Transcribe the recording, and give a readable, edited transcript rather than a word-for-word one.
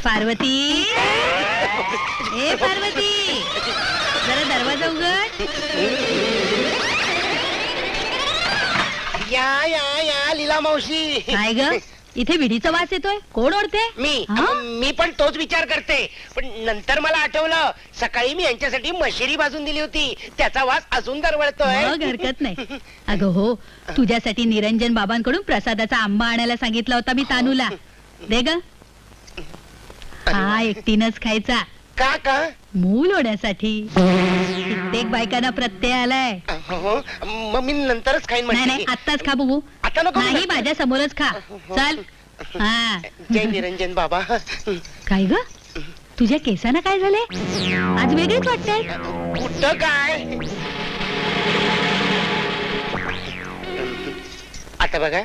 पार्वती, ए पार्वती, जरा दरवाजा उघड. या या या लीला मावशी. काय ग, इथे विडीचा वास येतोय, कोण ओढते? मी पण तोच विचार करते, पण नंतर मला आठवलं सकाळी मी यांच्यासाठी मशिरी भाजून दिली होती, त्याचा वास अजून दरवळतोय. मग हरकत नाही. अगं हो, तुझ्यासाठी निरंजन बाबांकडून प्रसादाचा आंबा आणायला सांगितला होता मी तानूला. दे ग. हा एकटीनच खायचा. का का? मूल होण्यासाठी. कित्येक बायकांना प्रत्यय आलाय. मग मी नंतरच खाईन. नाही नाही, आत्ताच खा बघू. आता नको. नाही, माझ्या समोरच खा. चल. हा. जय निरंजन बाबा. काय ग, तुझ्या केसांना काय झाले? आज वेगळीच वाटते. कुठं काय? आता बघा,